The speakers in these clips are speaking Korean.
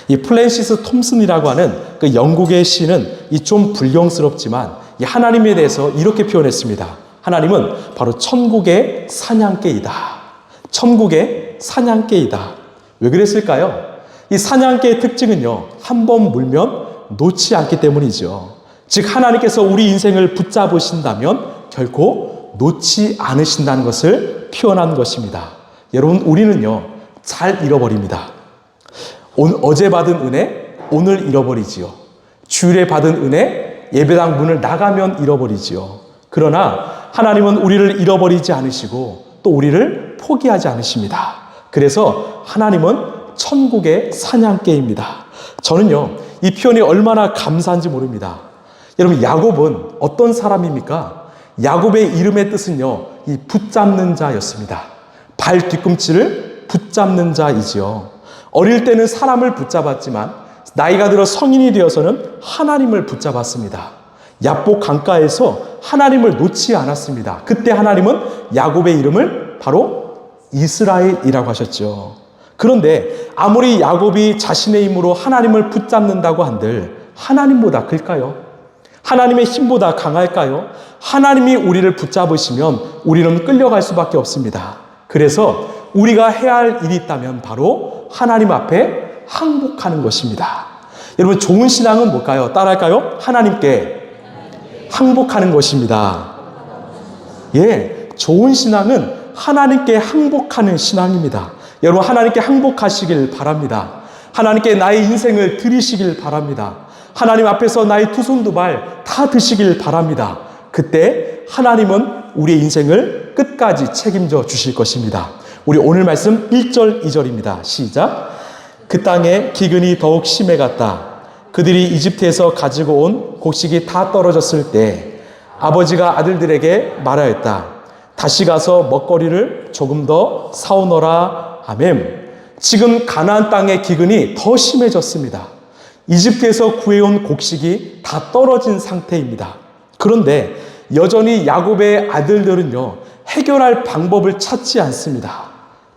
이 플랜시스 톰슨이라고 하는 그 영국의 시인은 이 좀 불경스럽지만 이 하나님에 대해서 이렇게 표현했습니다. 하나님은 바로 천국의 사냥개이다. 천국의 사냥개이다. 왜 그랬을까요? 이 사냥개의 특징은요, 한 번 물면 놓지 않기 때문이죠. 즉 하나님께서 우리 인생을 붙잡으신다면 결코 놓지 않으신다는 것을 표현한 것입니다. 여러분, 우리는요 잘 잃어버립니다. 어제 받은 은혜 오늘 잃어버리지요. 주일에 받은 은혜 예배당 문을 나가면 잃어버리지요. 그러나 하나님은 우리를 잃어버리지 않으시고 또 우리를 포기하지 않으십니다. 그래서 하나님은 천국의 사냥개입니다. 저는요 이 표현이 얼마나 감사한지 모릅니다. 여러분, 야곱은 어떤 사람입니까? 야곱의 이름의 뜻은요, 이 붙잡는 자였습니다. 발 뒤꿈치를 붙잡는 자이지요. 어릴 때는 사람을 붙잡았지만 나이가 들어 성인이 되어서는 하나님을 붙잡았습니다. 야복 강가에서 하나님을 놓지 않았습니다. 그때 하나님은 야곱의 이름을 바로 이스라엘이라고 하셨죠. 그런데 아무리 야곱이 자신의 힘으로 하나님을 붙잡는다고 한들 하나님보다 클까요? 하나님의 힘보다 강할까요? 하나님이 우리를 붙잡으시면 우리는 끌려갈 수밖에 없습니다. 그래서 우리가 해야 할 일이 있다면 바로 하나님 앞에 항복하는 것입니다. 여러분, 좋은 신앙은 뭘까요? 따라할까요? 하나님께 항복하는 것입니다. 예, 좋은 신앙은 하나님께 항복하는 신앙입니다. 여러분, 하나님께 항복하시길 바랍니다. 하나님께 나의 인생을 드리시길 바랍니다. 하나님 앞에서 나의 두 손 두 발 다 드시길 바랍니다. 그때 하나님은 우리의 인생을 끝까지 책임져 주실 것입니다. 우리 오늘 말씀 1절 2절입니다. 시작. 그 땅에 기근이 더욱 심해갔다. 그들이 이집트에서 가지고 온 곡식이 다 떨어졌을 때 아버지가 아들들에게 말하였다. 다시 가서 먹거리를 조금 더 사오너라. 아멘. 지금 가나안 땅의 기근이 더 심해졌습니다. 이집트에서 구해온 곡식이 다 떨어진 상태입니다. 그런데 여전히 야곱의 아들들은요, 해결할 방법을 찾지 않습니다.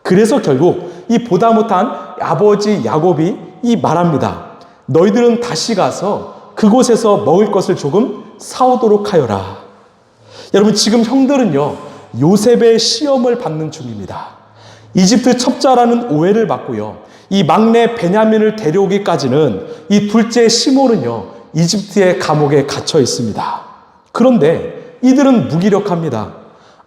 그래서 결국 이 보다 못한 아버지 야곱이 이 말합니다. 너희들은 다시 가서 그곳에서 먹을 것을 조금 사오도록 하여라. 여러분, 지금 형들은요, 요셉의 시험을 받는 중입니다. 이집트 첩자라는 오해를 받고요, 이 막내 베냐민을 데려오기까지는 이 둘째 시몬은요, 이집트의 감옥에 갇혀 있습니다. 그런데 이들은 무기력합니다.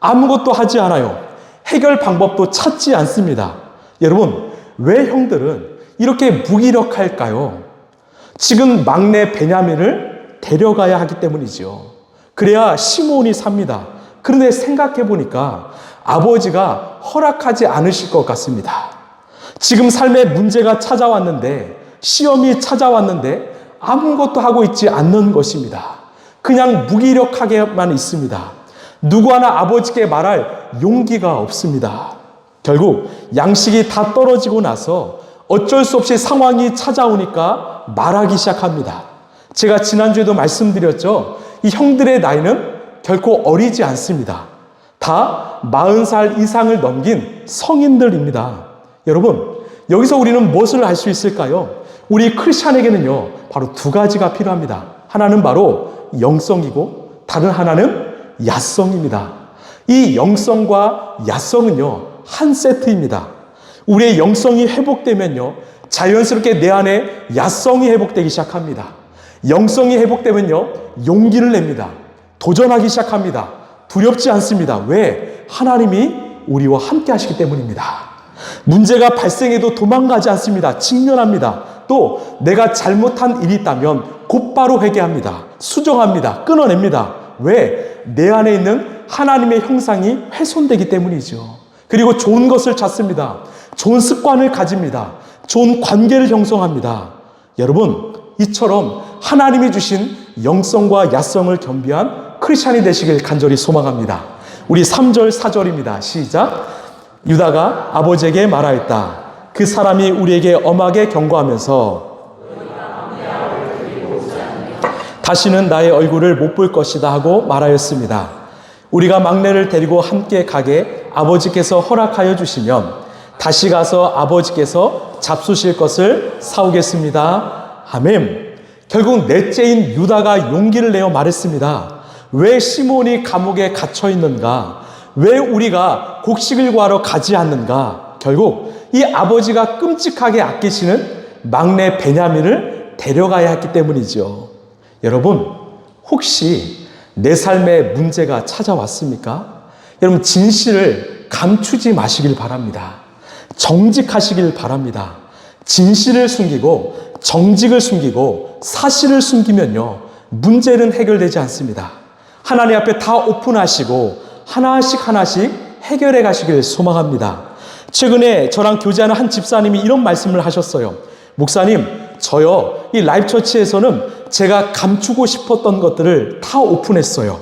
아무것도 하지 않아요. 해결 방법도 찾지 않습니다. 여러분, 왜 형들은 이렇게 무기력할까요? 지금 막내 베냐민을 데려가야 하기 때문이죠. 그래야 시몬이 삽니다. 그런데 생각해 보니까 아버지가 허락하지 않으실 것 같습니다. 지금 삶에 문제가 찾아왔는데, 시험이 찾아왔는데 아무것도 하고 있지 않는 것입니다. 그냥 무기력하게만 있습니다. 누구 하나 아버지께 말할 용기가 없습니다. 결국 양식이 다 떨어지고 나서 어쩔 수 없이 상황이 찾아오니까 말하기 시작합니다. 제가 지난주에도 말씀드렸죠. 이 형들의 나이는 결코 어리지 않습니다. 다 40살 이상을 넘긴 성인들입니다. 여러분, 여기서 우리는 무엇을 알 수 있을까요? 우리 크리스찬에게는요, 바로 두 가지가 필요합니다. 하나는 바로 영성이고 다른 하나는 야성입니다. 이 영성과 야성은요, 한 세트입니다. 우리의 영성이 회복되면요, 자연스럽게 내 안에 야성이 회복되기 시작합니다. 영성이 회복되면요, 용기를 냅니다. 도전하기 시작합니다. 두렵지 않습니다. 왜? 하나님이 우리와 함께 하시기 때문입니다. 문제가 발생해도 도망가지 않습니다. 직면합니다. 또 내가 잘못한 일이 있다면 곧바로 회개합니다. 수정합니다. 끊어냅니다. 왜? 내 안에 있는 하나님의 형상이 훼손되기 때문이죠. 그리고 좋은 것을 찾습니다. 좋은 습관을 가집니다. 좋은 관계를 형성합니다. 여러분, 이처럼 하나님이 주신 영성과 야성을 겸비한 크리스찬이 되시길 간절히 소망합니다. 우리 3절 4절입니다. 시작. 유다가 아버지에게 말하였다. 그 사람이 우리에게 엄하게 경고하면서 다시는 나의 얼굴을 못 볼 것이다 하고 말하였습니다. 우리가 막내를 데리고 함께 가게 아버지께서 허락하여 주시면 다시 가서 아버지께서 잡수실 것을 사오겠습니다. 아멘. 결국 넷째인 유다가 용기를 내어 말했습니다. 왜 시몬이 감옥에 갇혀 있는가? 왜 우리가 곡식을 구하러 가지 않는가? 결국 이 아버지가 끔찍하게 아끼시는 막내 베냐민을 데려가야 했기 때문이죠. 여러분, 혹시 내 삶에 문제가 찾아왔습니까? 여러분, 진실을 감추지 마시길 바랍니다. 정직하시길 바랍니다. 진실을 숨기고 정직을 숨기고 사실을 숨기면요, 문제는 해결되지 않습니다. 하나님 앞에 다 오픈하시고 하나씩 하나씩 해결해 가시길 소망합니다. 최근에 저랑 교제하는 한 집사님이 이런 말씀을 하셨어요. 목사님, 저요, 이 라이프처치에서는 제가 감추고 싶었던 것들을 다 오픈했어요.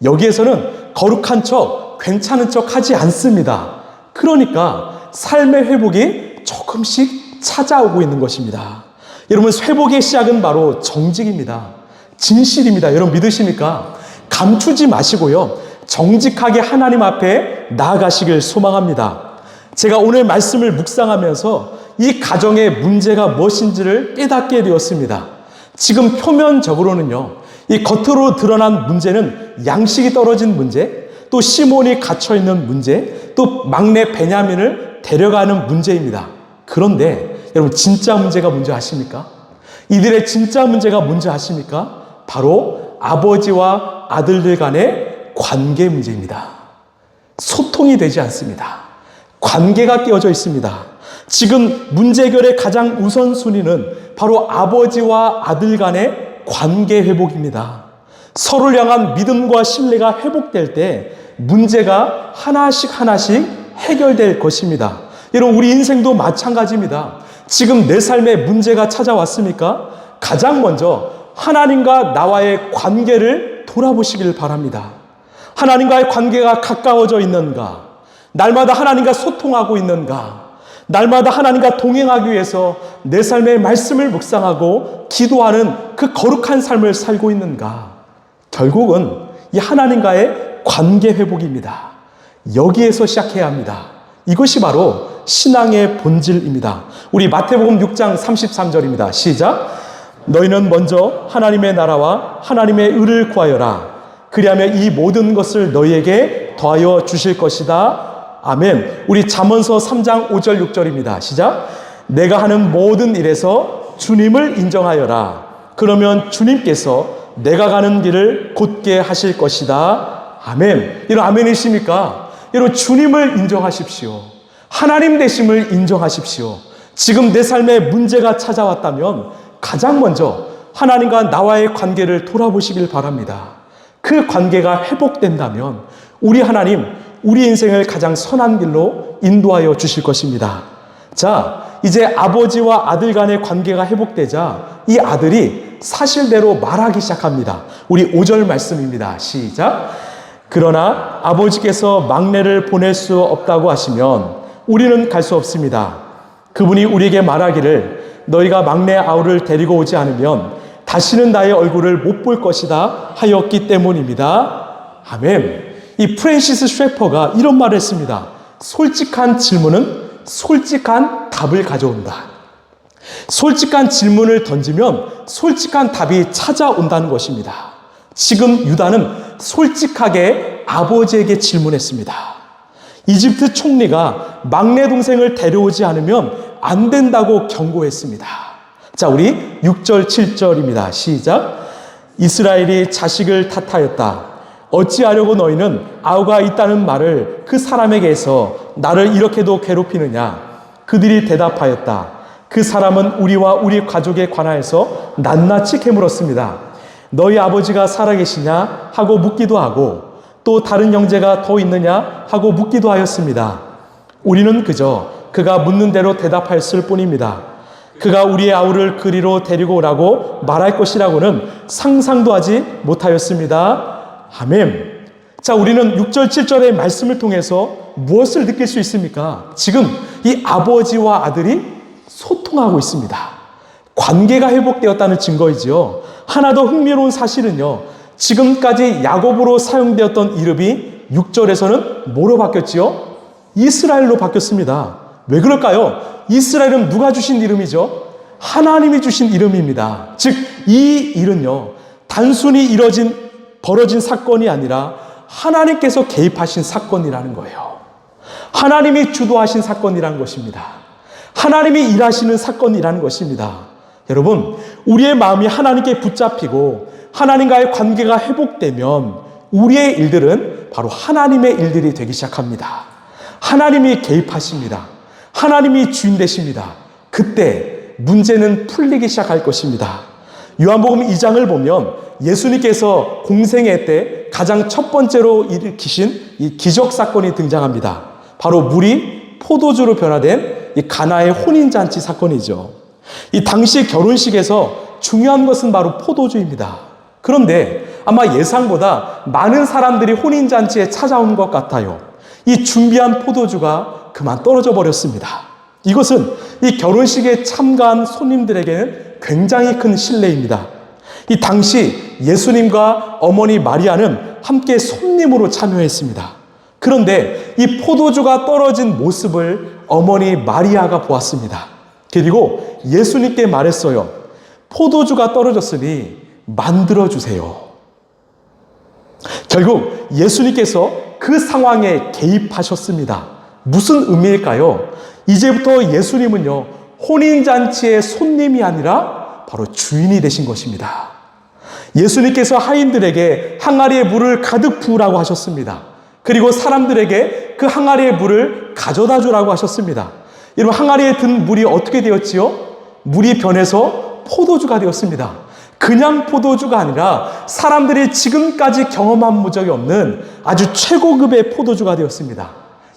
여기에서는 거룩한 척, 괜찮은 척 하지 않습니다. 그러니까 삶의 회복이 조금씩 찾아오고 있는 것입니다. 여러분, 회복의 시작은 바로 정직입니다. 진실입니다. 여러분 믿으십니까? 감추지 마시고요, 정직하게 하나님 앞에 나아가시길 소망합니다. 제가 오늘 말씀을 묵상하면서 이 가정의 문제가 무엇인지를 깨닫게 되었습니다. 지금 표면적으로는요, 이 겉으로 드러난 문제는 양식이 떨어진 문제, 또 시몬이 갇혀있는 문제, 또 막내 베냐민을 데려가는 문제입니다. 그런데 여러분, 진짜 문제가 뭔지 아십니까? 이들의 진짜 문제가 뭔지 아십니까? 바로 아버지와 아들들 간의 관계 문제입니다. 소통이 되지 않습니다. 관계가 깨어져 있습니다. 지금 문제 해결의 가장 우선순위는 바로 아버지와 아들 간의 관계 회복입니다. 서로를 향한 믿음과 신뢰가 회복될 때 문제가 하나씩 해결될 것입니다. 여러분, 우리 인생도 마찬가지입니다. 지금 내 삶에 문제가 찾아왔습니까? 가장 먼저 하나님과 나와의 관계를 돌아보시길 바랍니다. 하나님과의 관계가 가까워져 있는가? 날마다 하나님과 소통하고 있는가? 날마다 하나님과 동행하기 위해서 내 삶의 말씀을 묵상하고 기도하는 그 거룩한 삶을 살고 있는가? 결국은 이 하나님과의 관계 회복입니다. 여기에서 시작해야 합니다. 이것이 바로 신앙의 본질입니다. 우리 마태복음 6장 33절입니다. 시작. 너희는 먼저 하나님의 나라와 하나님의 의를 구하여라. 그리하면 이 모든 것을 너희에게 더하여 주실 것이다. 아멘. 우리 잠언서 3장 5절 6절입니다. 시작. 내가 하는 모든 일에서 주님을 인정하여라. 그러면 주님께서 내가 가는 길을 곧게 하실 것이다. 아멘. 이런 아멘이십니까? 여러분, 주님을 인정하십시오. 하나님 되심을 인정하십시오. 지금 내 삶에 문제가 찾아왔다면 가장 먼저 하나님과 나와의 관계를 돌아보시길 바랍니다. 그 관계가 회복된다면 우리 하나님, 우리 인생을 가장 선한 길로 인도하여 주실 것입니다. 자, 이제 아버지와 아들 간의 관계가 회복되자 이 아들이 사실대로 말하기 시작합니다. 우리 5절 말씀입니다. 시작. 그러나 아버지께서 막내를 보낼 수 없다고 하시면 우리는 갈 수 없습니다. 그분이 우리에게 말하기를 너희가 막내 아우를 데리고 오지 않으면 다시는 나의 얼굴을 못 볼 것이다 하였기 때문입니다. 아멘. 이 프랜시스 셰퍼가 이런 말을 했습니다. 솔직한 질문은 솔직한 답을 가져온다. 솔직한 질문을 던지면 솔직한 답이 찾아온다는 것입니다. 지금 유다는 솔직하게 아버지에게 질문했습니다. 이집트 총리가 막내 동생을 데려오지 않으면 안 된다고 경고했습니다. 자, 우리 6절 7절입니다. 시작. 이스라엘이 자식을 탓하였다. 어찌하려고 너희는 아우가 있다는 말을 그 사람에게 해서 나를 이렇게도 괴롭히느냐? 그들이 대답하였다. 그 사람은 우리와 우리 가족에 관하여서 낱낱이 캐물었습니다. 너희 아버지가 살아계시냐? 하고 묻기도 하고 또 다른 형제가 더 있느냐? 하고 묻기도 하였습니다. 우리는 그저 그가 묻는 대로 대답했을 뿐입니다. 그가 우리의 아우를 그리로 데리고 오라고 말할 것이라고는 상상도 하지 못하였습니다. 아멘. 자, 우리는 6절 7절의 말씀을 통해서 무엇을 느낄 수 있습니까? 지금 이 아버지와 아들이 소통하고 있습니다. 관계가 회복되었다는 증거이지요. 하나 더 흥미로운 사실은요, 지금까지 야곱으로 사용되었던 이름이 6절에서는 뭐로 바뀌었지요? 이스라엘로 바뀌었습니다. 왜 그럴까요? 이스라엘은 누가 주신 이름이죠? 하나님이 주신 이름입니다. 즉, 이 일은요, 단순히 벌어진 사건이 아니라 하나님께서 개입하신 사건이라는 거예요. 하나님이 주도하신 사건이라는 것입니다. 하나님이 일하시는 사건이라는 것입니다. 여러분, 우리의 마음이 하나님께 붙잡히고 하나님과의 관계가 회복되면 우리의 일들은 바로 하나님의 일들이 되기 시작합니다. 하나님이 개입하십니다. 하나님이 주인 되십니다. 그때 문제는 풀리기 시작할 것입니다. 요한복음 2장을 보면 예수님께서 공생애 때 가장 첫 번째로 일으키신 이 기적 사건이 등장합니다. 바로 물이 포도주로 변화된 이 가나의 혼인잔치 사건이죠. 이 당시 결혼식에서 중요한 것은 바로 포도주입니다. 그런데 아마 예상보다 많은 사람들이 혼인잔치에 찾아온 것 같아요. 이 준비한 포도주가 그만 떨어져 버렸습니다. 이것은 이 결혼식에 참가한 손님들에게는 굉장히 큰 신뢰입니다. 이 당시 예수님과 어머니 마리아는 함께 손님으로 참여했습니다. 그런데 이 포도주가 떨어진 모습을 어머니 마리아가 보았습니다. 그리고 예수님께 말했어요. 포도주가 떨어졌으니 만들어주세요. 결국 예수님께서 그 상황에 개입하셨습니다. 무슨 의미일까요? 이제부터 예수님은요, 혼인잔치의 손님이 아니라 바로 주인이 되신 것입니다. 예수님께서 하인들에게 항아리에 물을 가득 부으라고 하셨습니다. 그리고 사람들에게 그 항아리의 물을 가져다 주라고 하셨습니다. 여러분, 항아리에 든 물이 어떻게 되었지요? 물이 변해서 포도주가 되었습니다. 그냥 포도주가 아니라 사람들이 지금까지 경험한 적이 없는 아주 최고급의 포도주가 되었습니다.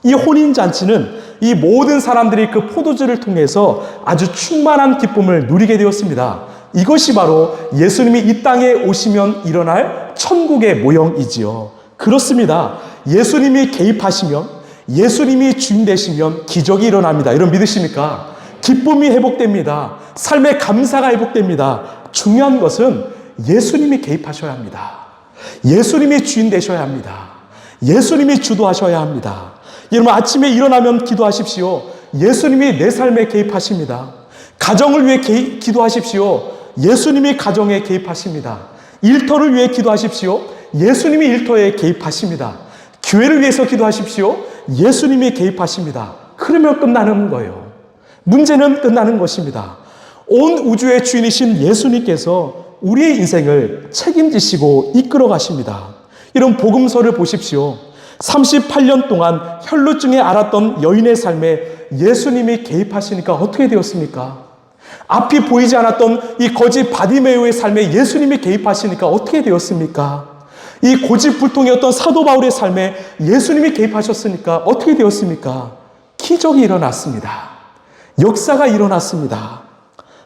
이 혼인잔치는 이 모든 사람들이 그 포도주를 통해서 아주 충만한 기쁨을 누리게 되었습니다. 이것이 바로 예수님이 이 땅에 오시면 일어날 천국의 모형이지요. 그렇습니다. 예수님이 개입하시면, 예수님이 주인 되시면 기적이 일어납니다. 이런 믿으십니까? 기쁨이 회복됩니다. 삶의 감사가 회복됩니다. 중요한 것은 예수님이 개입하셔야 합니다. 예수님이 주인 되셔야 합니다. 예수님이 주도하셔야 합니다. 여러분, 아침에 일어나면 기도하십시오. 예수님이 내 삶에 개입하십니다. 가정을 위해 기도하십시오. 예수님이 가정에 개입하십니다. 일터를 위해 기도하십시오. 예수님이 일터에 개입하십니다. 교회를 위해서 기도하십시오. 예수님이 개입하십니다. 그러면 끝나는 거예요. 문제는 끝나는 것입니다. 온 우주의 주인이신 예수님께서 우리의 인생을 책임지시고 이끌어 가십니다. 이런 복음서를 보십시오. 38년 동안 혈루증에 앓았던 여인의 삶에 예수님이 개입하시니까 어떻게 되었습니까? 앞이 보이지 않았던 이 거지 바디메오의 삶에 예수님이 개입하시니까 어떻게 되었습니까? 이 고집불통이었던 사도 바울의 삶에 예수님이 개입하셨으니까 어떻게 되었습니까? 기적이 일어났습니다. 역사가 일어났습니다.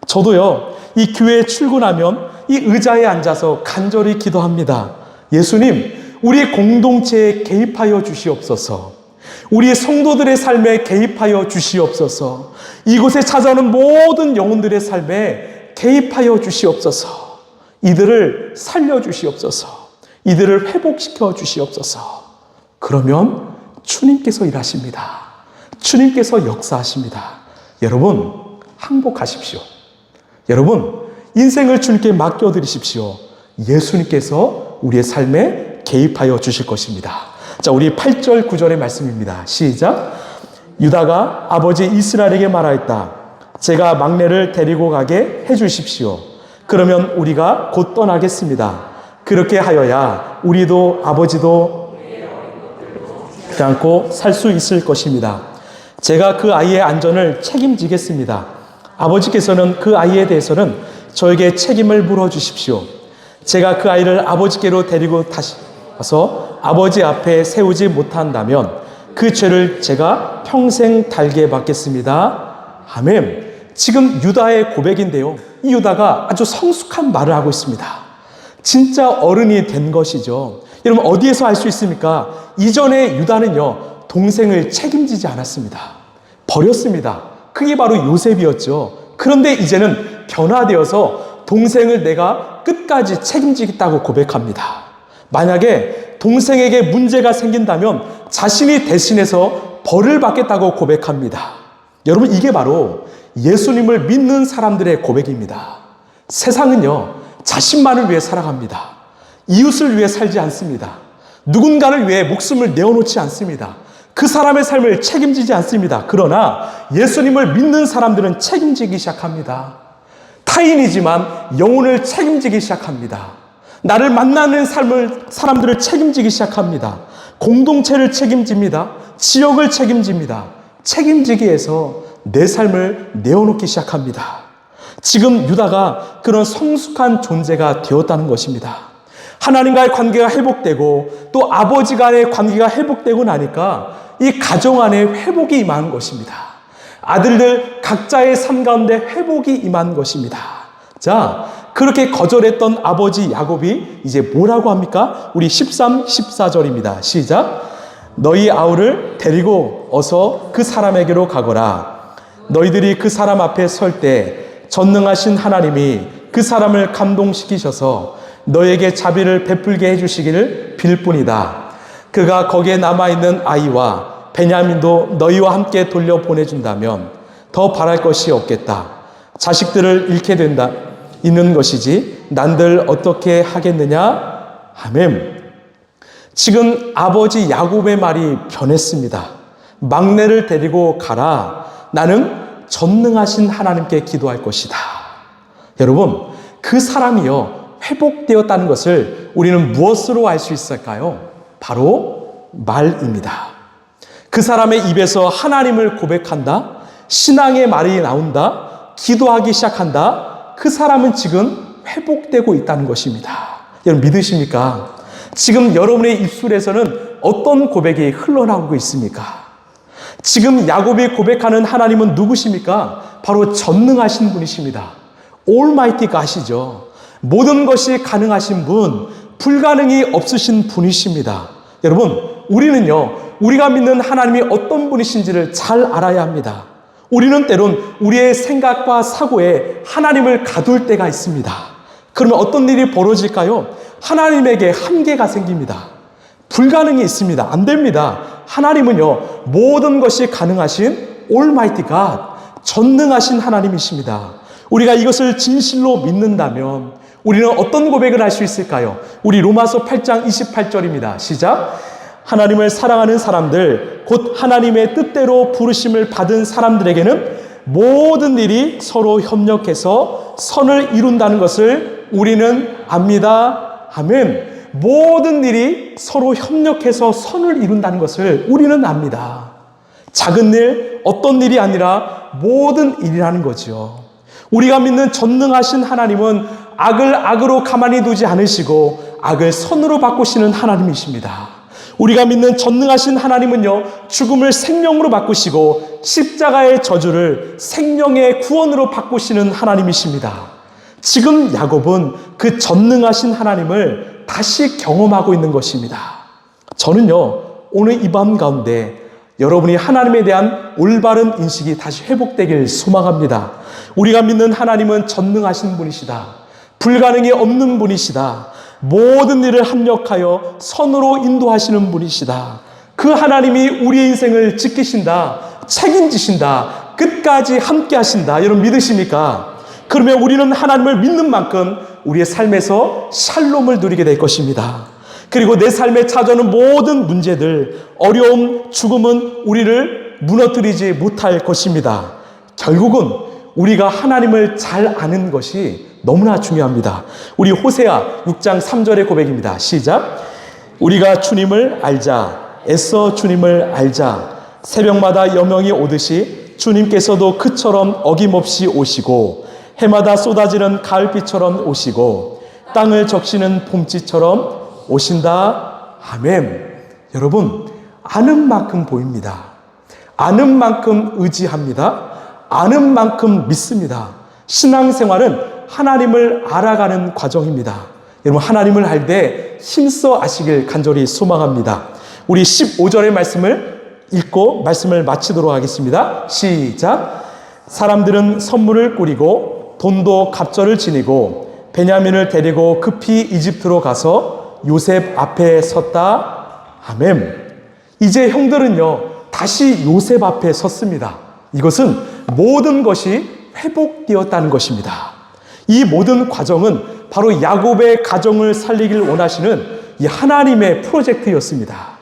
저도요, 이 교회에 출근하면 이 의자에 앉아서 간절히 기도합니다. 예수님, 우리 공동체에 개입하여 주시옵소서. 우리 성도들의 삶에 개입하여 주시옵소서. 이곳에 찾아오는 모든 영혼들의 삶에 개입하여 주시옵소서. 이들을 살려주시옵소서. 이들을 회복시켜 주시옵소서. 그러면 주님께서 일하십니다. 주님께서 역사하십니다. 여러분, 항복하십시오. 여러분, 인생을 주님께 맡겨드리십시오. 예수님께서 우리의 삶에 개입하여 주실 것입니다. 자, 우리 8절 9절의 말씀입니다. 시작. 유다가 아버지 이스라엘에게 말하였다. 제가 막내를 데리고 가게 해주십시오. 그러면 우리가 곧 떠나겠습니다. 그렇게 하여야 우리도 아버지도 그렇지 않고 살 수 있을 것입니다. 제가 그 아이의 안전을 책임지겠습니다. 아버지께서는 그 아이에 대해서는 저에게 책임을 물어주십시오. 제가 그 아이를 아버지께로 데리고 다시 와서 아버지 앞에 세우지 못한다면 그 죄를 제가 평생 달게 받겠습니다. 아멘. 지금 유다의 고백인데요. 이 유다가 아주 성숙한 말을 하고 있습니다. 진짜 어른이 된 것이죠. 여러분, 어디에서 알 수 있습니까? 이전에 유다는요, 동생을 책임지지 않았습니다. 버렸습니다. 그게 바로 요셉이었죠. 그런데 이제는 변화되어서 동생을 내가 끝까지 책임지겠다고 고백합니다. 만약에 동생에게 문제가 생긴다면 자신이 대신해서 벌을 받겠다고 고백합니다. 여러분, 이게 바로 예수님을 믿는 사람들의 고백입니다. 세상은요, 자신만을 위해 살아갑니다. 이웃을 위해 살지 않습니다. 누군가를 위해 목숨을 내어놓지 않습니다. 그 사람의 삶을 책임지지 않습니다. 그러나 예수님을 믿는 사람들은 책임지기 시작합니다. 타인이지만 영혼을 책임지기 시작합니다. 나를 만나는 사람들을 책임지기 시작합니다. 공동체를 책임집니다. 지역을 책임집니다. 책임지기 위해서 내 삶을 내어놓기 시작합니다. 지금 유다가 그런 성숙한 존재가 되었다는 것입니다. 하나님과의 관계가 회복되고 또 아버지 간의 관계가 회복되고 나니까 이 가정 안에 회복이 임한 것입니다. 아들들 각자의 삶 가운데 회복이 임한 것입니다. 자, 그렇게 거절했던 아버지 야곱이 이제 뭐라고 합니까? 우리 13, 14절입니다. 시작. 너희 아우를 데리고 어서 그 사람에게로 가거라. 너희들이 그 사람 앞에 설 때 전능하신 하나님이 그 사람을 감동시키셔서 너에게 자비를 베풀게 해주시기를 빌 뿐이다. 그가 거기에 남아있는 아이와 베냐민도 너희와 함께 돌려보내준다면 더 바랄 것이 없겠다. 자식들을 잃게 된다 있는 것이지 난들 어떻게 하겠느냐. 아멘. 지금 아버지 야곱의 말이 변했습니다. 막내를 데리고 가라. 나는 전능하신 하나님께 기도할 것이다. 여러분, 그 사람이요 회복되었다는 것을 우리는 무엇으로 알 수 있을까요? 바로 말입니다. 그 사람의 입에서 하나님을 고백한다. 신앙의 말이 나온다. 기도하기 시작한다. 그 사람은 지금 회복되고 있다는 것입니다. 여러분, 믿으십니까? 지금 여러분의 입술에서는 어떤 고백이 흘러나오고 있습니까? 지금 야곱이 고백하는 하나님은 누구십니까? 바로 전능하신 분이십니다. Almighty God이죠. 모든 것이 가능하신 분, 불가능이 없으신 분이십니다. 여러분, 우리는요, 우리가 믿는 하나님이 어떤 분이신지를 잘 알아야 합니다. 우리는 때론 우리의 생각과 사고에 하나님을 가둘 때가 있습니다. 그러면 어떤 일이 벌어질까요? 하나님에게 한계가 생깁니다. 불가능이 있습니다. 안 됩니다. 하나님은요, 모든 것이 가능하신 Almighty God, 전능하신 하나님이십니다. 우리가 이것을 진실로 믿는다면 우리는 어떤 고백을 할 수 있을까요? 우리 로마서 8장 28절입니다. 시작. 하나님을 사랑하는 사람들, 곧 하나님의 뜻대로 부르심을 받은 사람들에게는 모든 일이 서로 협력해서 선을 이룬다는 것을 우리는 압니다. 아멘. 모든 일이 서로 협력해서 선을 이룬다는 것을 우리는 압니다. 작은 일, 어떤 일이 아니라 모든 일이라는 거죠. 우리가 믿는 전능하신 하나님은 악을 악으로 가만히 두지 않으시고 악을 선으로 바꾸시는 하나님이십니다. 우리가 믿는 전능하신 하나님은요, 죽음을 생명으로 바꾸시고 십자가의 저주를 생명의 구원으로 바꾸시는 하나님이십니다. 지금 야곱은 그 전능하신 하나님을 다시 경험하고 있는 것입니다. 저는요, 오늘 이 밤 가운데 여러분이 하나님에 대한 올바른 인식이 다시 회복되길 소망합니다. 우리가 믿는 하나님은 전능하신 분이시다. 불가능이 없는 분이시다. 모든 일을 합력하여 선으로 인도하시는 분이시다. 그 하나님이 우리의 인생을 지키신다. 책임지신다. 끝까지 함께 하신다. 여러분, 믿으십니까? 그러면 우리는 하나님을 믿는 만큼 우리의 삶에서 샬롬을 누리게 될 것입니다. 그리고 내 삶에 찾아오는 모든 문제들, 어려움, 죽음은 우리를 무너뜨리지 못할 것입니다. 결국은 우리가 하나님을 잘 아는 것이 너무나 중요합니다. 우리 호세아 6장 3절의 고백입니다. 시작. 우리가 주님을 알자. 애써 주님을 알자. 새벽마다 여명이 오듯이 주님께서도 그처럼 어김없이 오시고 해마다 쏟아지는 가을비처럼 오시고 땅을 적시는 봄지처럼 오신다. 아멘. 여러분, 아는 만큼 보입니다. 아는 만큼 의지합니다. 아는 만큼 믿습니다. 신앙생활은 하나님을 알아가는 과정입니다. 여러분, 하나님을 알 때 힘써 아시길 간절히 소망합니다. 우리 15절의 말씀을 읽고 말씀을 마치도록 하겠습니다. 시작. 사람들은 선물을 꾸리고 돈도 갑절을 지니고 베냐민을 데리고 급히 이집트로 가서 요셉 앞에 섰다. 아멘. 이제 형들은요, 다시 요셉 앞에 섰습니다. 이것은 모든 것이 회복되었다는 것입니다. 이 모든 과정은 바로 야곱의 가정을 살리길 원하시는 이 하나님의 프로젝트였습니다.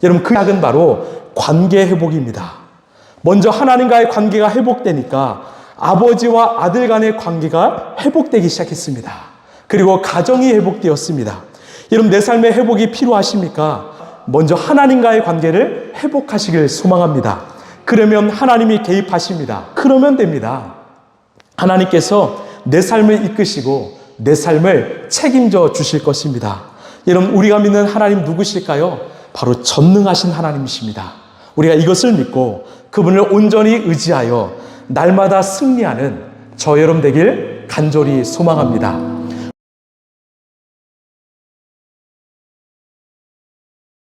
여러분, 그 약은 바로 관계 회복입니다. 먼저 하나님과의 관계가 회복되니까 아버지와 아들 간의 관계가 회복되기 시작했습니다. 그리고 가정이 회복되었습니다. 여러분, 내 삶의 회복이 필요하십니까? 먼저 하나님과의 관계를 회복하시길 소망합니다. 그러면 하나님이 개입하십니다. 그러면 됩니다. 하나님께서 내 삶을 이끄시고 내 삶을 책임져 주실 것입니다. 여러분, 우리가 믿는 하나님 누구실까요? 바로 전능하신 하나님이십니다. 우리가 이것을 믿고 그분을 온전히 의지하여 날마다 승리하는 저 여러분 되길 간절히 소망합니다.